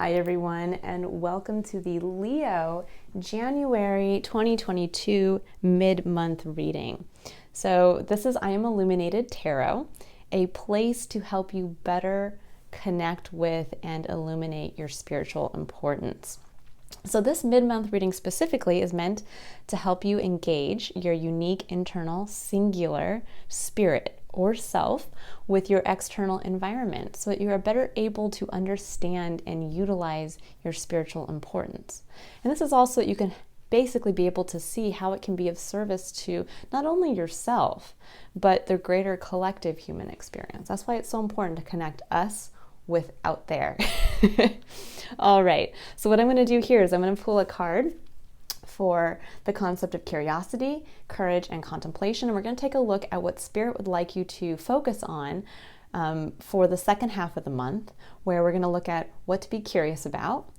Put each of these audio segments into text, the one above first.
Hi everyone, and welcome to the Leo January 2022 mid-month reading. So this is I Am Illuminated Tarot, a place to help you better connect with and illuminate your spiritual importance. So this mid-month reading specifically is meant to help you engage your unique internal singular spirit or self with your external environment so that you are better able to understand and utilize your spiritual importance. And this is also that you can basically be able to see how it can be of service to not only yourself, but the greater collective human experience. That's why it's so important to connect us with out there. All right, so what I'm going to do here is I'm going to pull a card for the concept of curiosity, courage, and contemplation. And we're going to take a look at what Spirit would like you to focus on for the second half of the month, where we're going to look at what to be curious about,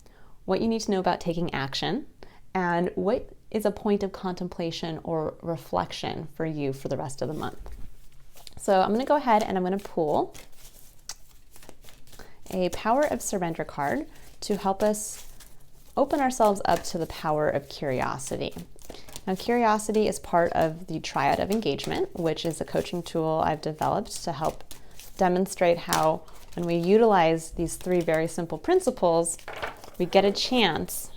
what you need to know about taking action, and what is a point of contemplation or reflection for you for the rest of the month. So I'm going to go ahead and I'm going to pull a Power of Surrender card to help us open ourselves up to the power of curiosity. Now, curiosity is part of the Triad of Engagement, which is a coaching tool I've developed to help demonstrate how when we utilize these three very simple principles, we get a chance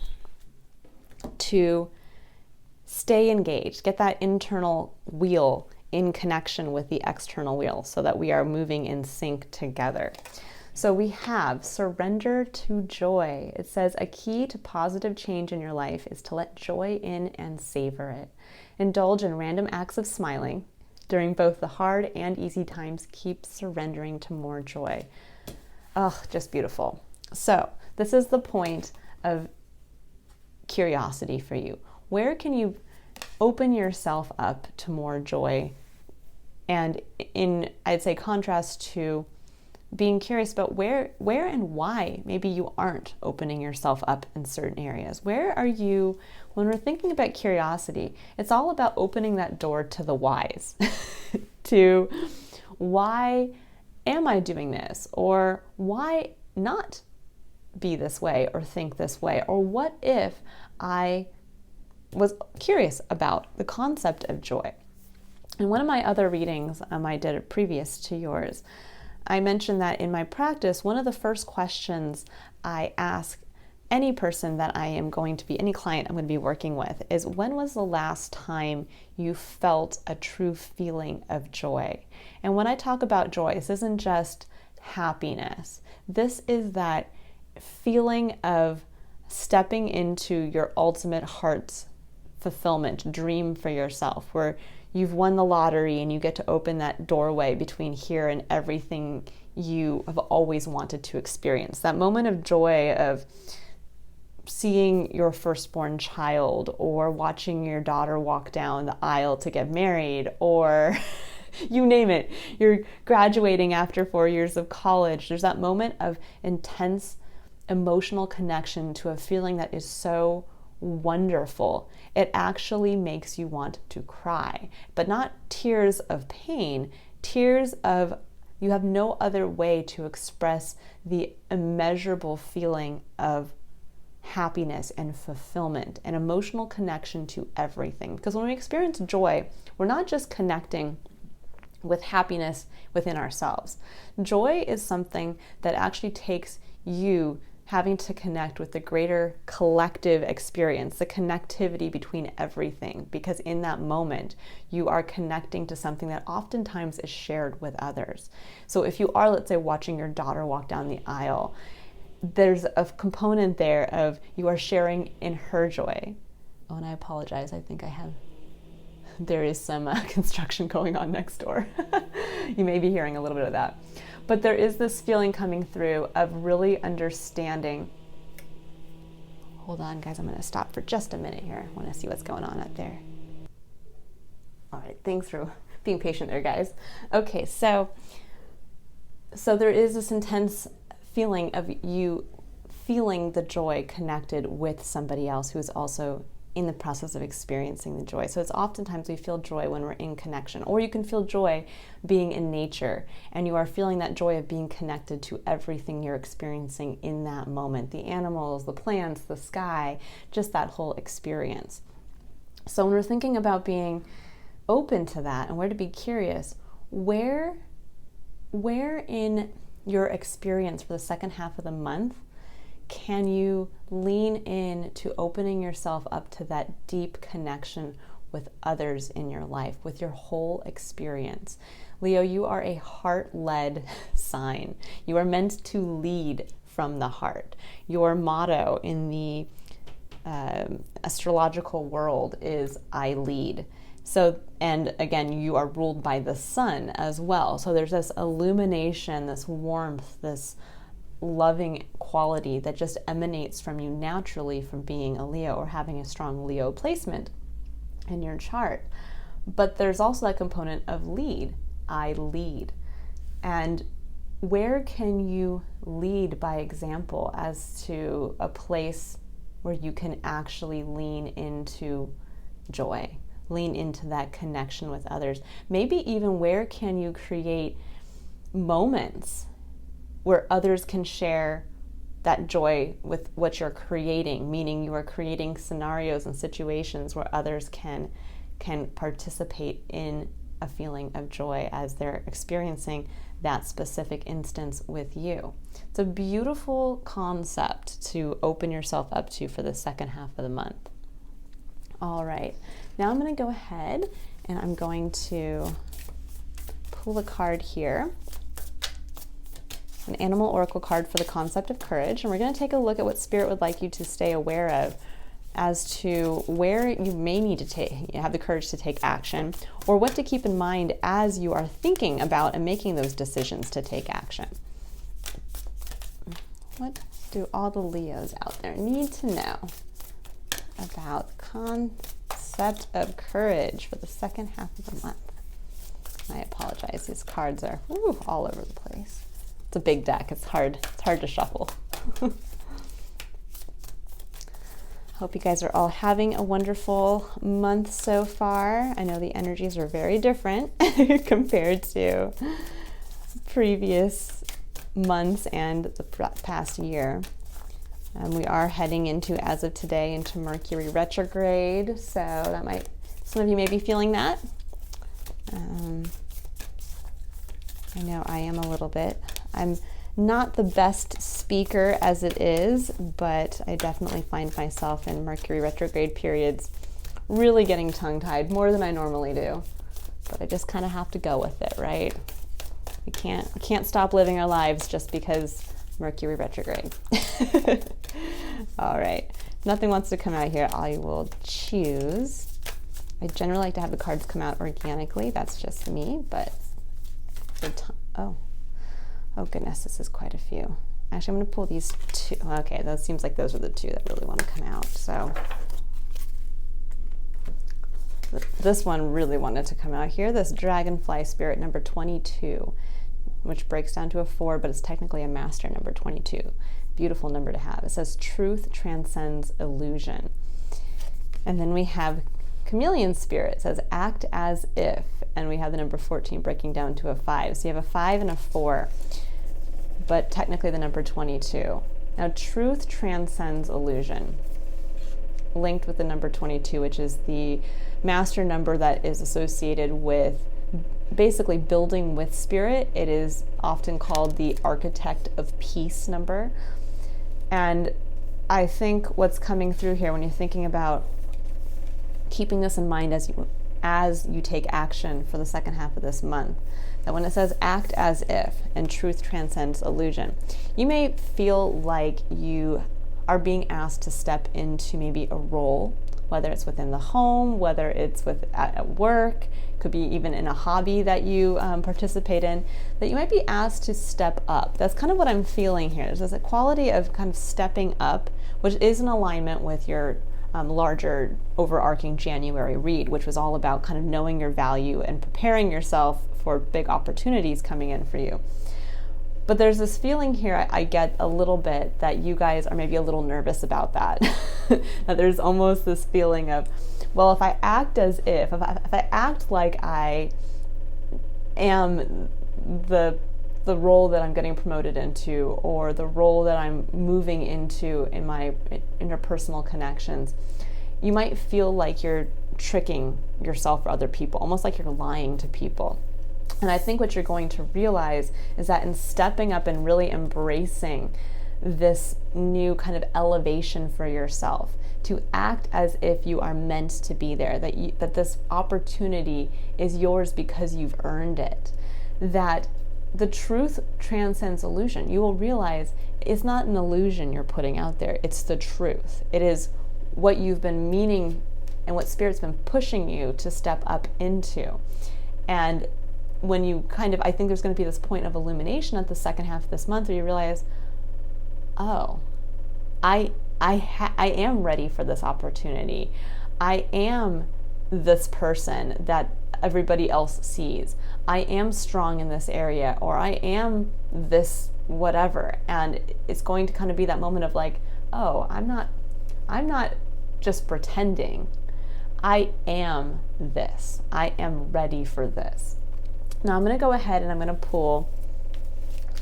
to stay engaged, get that internal wheel in connection with the external wheel so that we are moving in sync together. So we have surrender to joy. It says a key to positive change in your life is to let joy in and savor it. Indulge in random acts of smiling. During both the hard and easy times, keep surrendering to more joy. Oh, just beautiful. So this is the point of curiosity for you. Where can you open yourself up to more joy? And in, I'd say, contrast to being curious about where and why maybe you aren't opening yourself up in certain areas. Where are you, when we're thinking about curiosity, it's all about opening that door to the whys, to why am I doing this? Or why not be this way or think this way? Or what if I was curious about the concept of joy? In one of my other readings I did previous to yours, I mentioned that in my practice, one of the first questions I ask any person that I am going to be, any client I'm going to be working with, is when was the last time you felt a true feeling of joy? And when I talk about joy, this isn't just happiness. This is that feeling of stepping into your ultimate heart's fulfillment, dream for yourself, where you've won the lottery and you get to open that doorway between here and everything you have always wanted to experience. That moment of joy of seeing your firstborn child, or watching your daughter walk down the aisle to get married, or you name it, you're graduating after 4 years of college. There's that moment of intense emotional connection to a feeling that is so wonderful. It actually makes you want to cry, but not tears of pain, tears of you have no other way to express the immeasurable feeling of happiness and fulfillment and emotional connection to everything. Because when we experience joy, we're not just connecting with happiness within ourselves. Joy is something that actually takes you having to connect with the greater collective experience, the connectivity between everything, because in that moment, you are connecting to something that oftentimes is shared with others. So if you are, let's say, watching your daughter walk down the aisle, there's a component there of you are sharing in her joy. Oh, and I apologize, I think there is some construction going on next door. You may be hearing a little bit of that. But there is this feeling coming through of really understanding. Hold on, guys, I'm going to stop for just a minute here. I want to see what's going on up there. All right, thanks for being patient there, guys. Okay, so there is this intense feeling of you feeling the joy connected with somebody else who's also in the process of experiencing the joy. So it's oftentimes we feel joy when we're in connection, or you can feel joy being in nature and you are feeling that joy of being connected to everything you're experiencing in that moment, the animals, the plants, the sky, just that whole experience. So when we're thinking about being open to that and where to be curious, where in your experience for the second half of the month can you lean in to opening yourself up to that deep connection with others in your life, with your whole experience? Leo, you are a heart-led sign. You are meant to lead from the heart. Your motto in the astrological world is I lead. So, and again, you are ruled by the sun as well. So there's this illumination, this warmth, this loving quality that just emanates from you naturally from being a Leo or having a strong Leo placement in your chart. But there's also that component of lead. I lead. And where can you lead by example as to a place where you can actually lean into joy, lean into that connection with others? Maybe even where can you create moments where others can share that joy with what you're creating, meaning you are creating scenarios and situations where others can participate in a feeling of joy as they're experiencing that specific instance with you. It's a beautiful concept to open yourself up to for the second half of the month. All right, now I'm going to go ahead and I'm going to pull a card here, an animal oracle card for the concept of courage, and we're going to take a look at what Spirit would like you to stay aware of as to where you may need to have the courage to take action, or what to keep in mind as you are thinking about and making those decisions to take action. What do all the Leos out there need to know about concept of courage for the second half of the month? I apologize, these cards are all over the place. It's a big deck, it's hard to shuffle. Hope you guys are all having a wonderful month so far. I know the energies are very different compared to previous months and the past year. We are heading into, as of today, into Mercury retrograde, so that might, some of you may be feeling that. I know I am a little bit. I'm not the best speaker as it is, but I definitely find myself in Mercury retrograde periods really getting tongue-tied more than I normally do. But I just kind of have to go with it, right? We can't stop living our lives just because Mercury retrograde. All right, if nothing wants to come out here, I will choose. I generally like to have the cards come out organically. That's just me, but oh goodness, this is quite a few. Actually, I'm going to pull these two. Okay, that seems like those are the two that really want to come out. So this one really wanted to come out here. This Dragonfly Spirit number 22, which breaks down to a 4, but it's technically a master number 22. Beautiful number to have. It says truth transcends illusion. And then we have Chameleon Spirit. It says act as if. And we have the number 14 breaking down to a 5. So you have a 5 and a 4, but technically the number 22. Now, truth transcends illusion, linked with the number 22, which is the master number that is associated with basically building with spirit. It is often called the architect of peace number. And I think what's coming through here when you're thinking about keeping this in mind as you take action for the second half of this month, that when it says act as if and truth transcends illusion, you may feel like you are being asked to step into maybe a role, whether it's within the home, whether it's at work, could be even in a hobby that you participate in, that you might be asked to step up. That's kind of what I'm feeling here. There's a quality of kind of stepping up, which is in alignment with your larger overarching January read, which was all about kind of knowing your value and preparing yourself for big opportunities coming in for you. But there's this feeling here, I get a little bit that you guys are maybe a little nervous about that. That there's almost this feeling of, well, if I act as if I act like I am the role that I'm getting promoted into, or the role that I'm moving into in my interpersonal connections, you might feel like you're tricking yourself or other people, almost like you're lying to people. And I think what you're going to realize is that in stepping up and really embracing this new kind of elevation for yourself, to act as if you are meant to be there, that this opportunity is yours because you've earned it, that the truth transcends illusion. You will realize it's not an illusion you're putting out there, it's the truth. It is what you've been meaning and what Spirit's been pushing you to step up into. And when you I think there's going to be this point of illumination at the second half of this month where you realize, oh, I am ready for this opportunity. I am this person that everybody else sees. I am strong in this area, or I am this whatever. And it's going to kind of be that moment of like, oh, I'm not just pretending. I am this. I am ready for this. Now I'm going to go ahead and I'm going to pull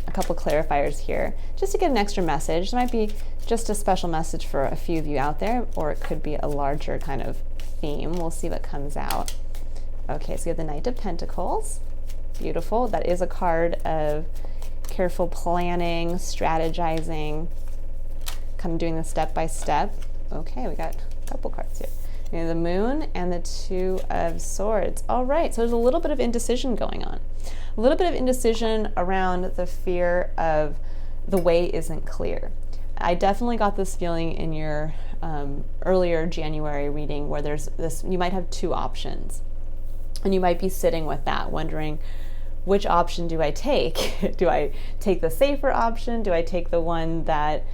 a couple clarifiers here just to get an extra message. It might be just a special message for a few of you out there, or it could be a larger kind of theme. We'll see what comes out. Okay, so you have the Knight of Pentacles. Beautiful. That is a card of careful planning, strategizing, kind of doing this step by step. Okay, we got a couple cards here. We have the Moon and the Two of Swords. All right, so there's a little bit of indecision going on. A little bit of indecision around the fear of the way isn't clear. I definitely got this feeling in your earlier January reading where there's this, you might have two options. And you might be sitting with that, wondering, which option do I take? Do I take the safer option? Do I take the one that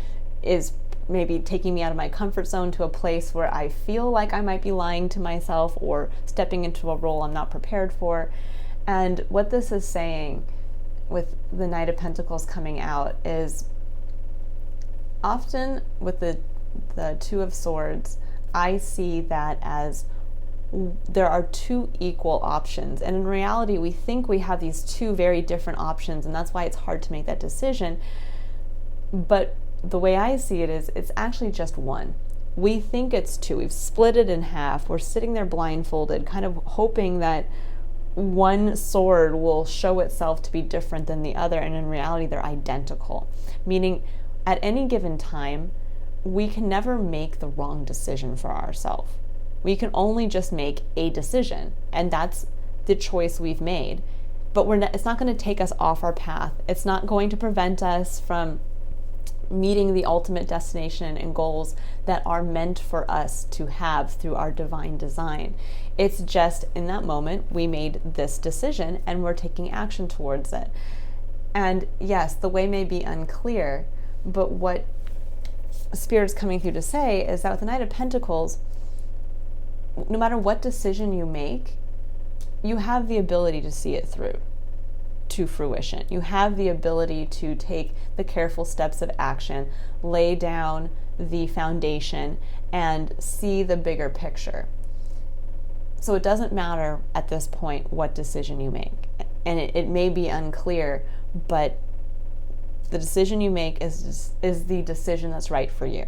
is maybe taking me out of my comfort zone to a place where I feel like I might be lying to myself or stepping into a role I'm not prepared for? And what this is saying with the Knight of Pentacles coming out is often with the Two of Swords, I see that as there are two equal options. And in reality, we think we have these two very different options, and that's why it's hard to make that decision. But the way I see it is it's actually just one. We think it's two. We've split it in half. We're sitting there blindfolded, kind of hoping that one sword will show itself to be different than the other, and in reality, they're identical. Meaning, at any given time, we can never make the wrong decision for ourselves. We can only just make a decision, and that's the choice we've made. But it's not going to take us off our path. It's not going to prevent us from meeting the ultimate destination and goals that are meant for us to have through our divine design. It's just in that moment we made this decision and we're taking action towards it. And yes, the way may be unclear, but what Spirit's coming through to say is that with the Knight of Pentacles, no matter what decision you make, you have the ability to see it through to fruition. You have the ability to take the careful steps of action, lay down the foundation, and see the bigger picture. So it doesn't matter at this point what decision you make. And it may be unclear, but the decision you make is the decision that's right for you.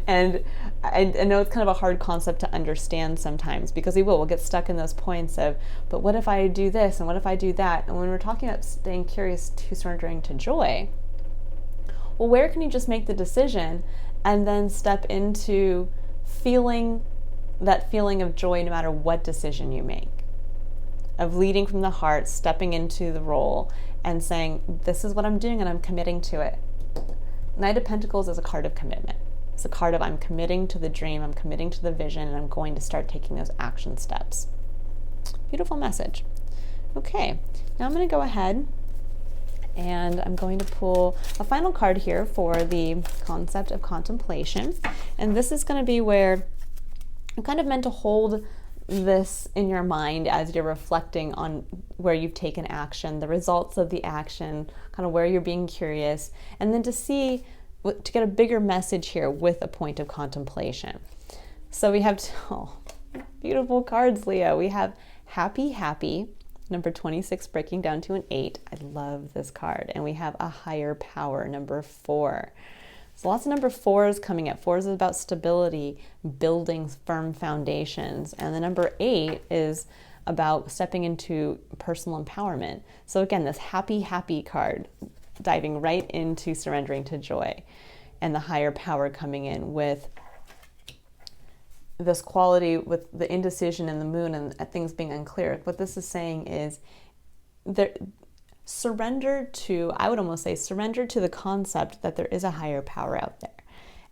And I know it's kind of a hard concept to understand sometimes, because we'll get stuck in those points of, but what if I do this and what if I do that? And when we're talking about staying curious to surrendering to joy, well, where can you just make the decision and then step into feeling that feeling of joy no matter what decision you make, of leading from the heart, stepping into the role and saying, this is what I'm doing and I'm committing to it. Knight of Pentacles is a card of commitment. It's a card of I'm committing to the dream, I'm committing to the vision, and I'm going to start taking those action steps. Beautiful message. Okay, now I'm going to go ahead and I'm going to pull a final card here for the concept of contemplation. And this is going to be where I'm kind of meant to hold this in your mind as you're reflecting on where you've taken action, the results of the action, kind of where you're being curious, and then to get a bigger message here with a point of contemplation. So we have beautiful cards, Leo. We have happy, happy, number 26 breaking down to an 8. I love this card. And we have a higher power, number 4. So lots of number 4s coming up. 4s is about stability, building firm foundations. And the number 8 is about stepping into personal empowerment. So again, this happy, happy card, diving right into surrendering to joy. And the higher power coming in with this quality with the indecision and the moon and things being unclear. What this is saying is surrender to the concept that there is a higher power out there.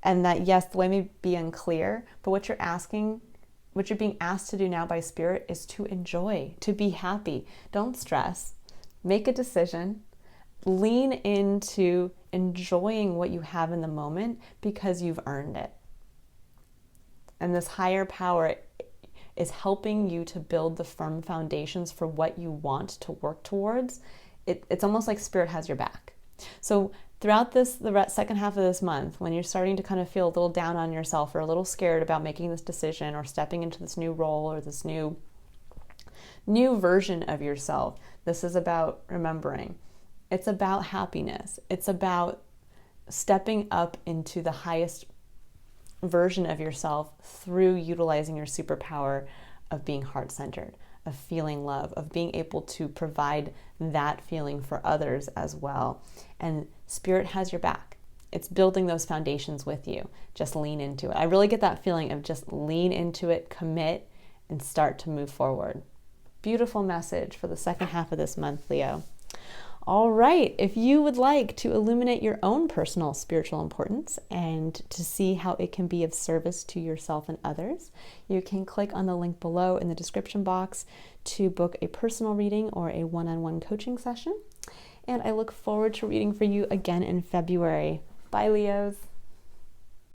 And that, yes, the way may be unclear, but what you're being asked to do now by Spirit is to enjoy, to be happy. Don't stress. Make a decision. Lean into enjoying what you have in the moment because you've earned it. And this higher power is helping you to build the firm foundations for what you want to work towards. It's almost like Spirit has your back. So throughout the second half of this month, when you're starting to kind of feel a little down on yourself or a little scared about making this decision or stepping into this new role or this new version of yourself, this is about remembering. It's about happiness. It's about stepping up into the highest version of yourself through utilizing your superpower of being heart-centered, of feeling love, of being able to provide that feeling for others as well. And Spirit has your back. It's building those foundations with you. Just lean into it. I really get that feeling of just lean into it, commit, and start to move forward. Beautiful message for the second half of this month, Leo. All right, if you would like to illuminate your own personal spiritual importance and to see how it can be of service to yourself and others, you can click on the link below in the description box to book a personal reading or a one-on-one coaching session. And I look forward to reading for you again in February. Bye, Leos.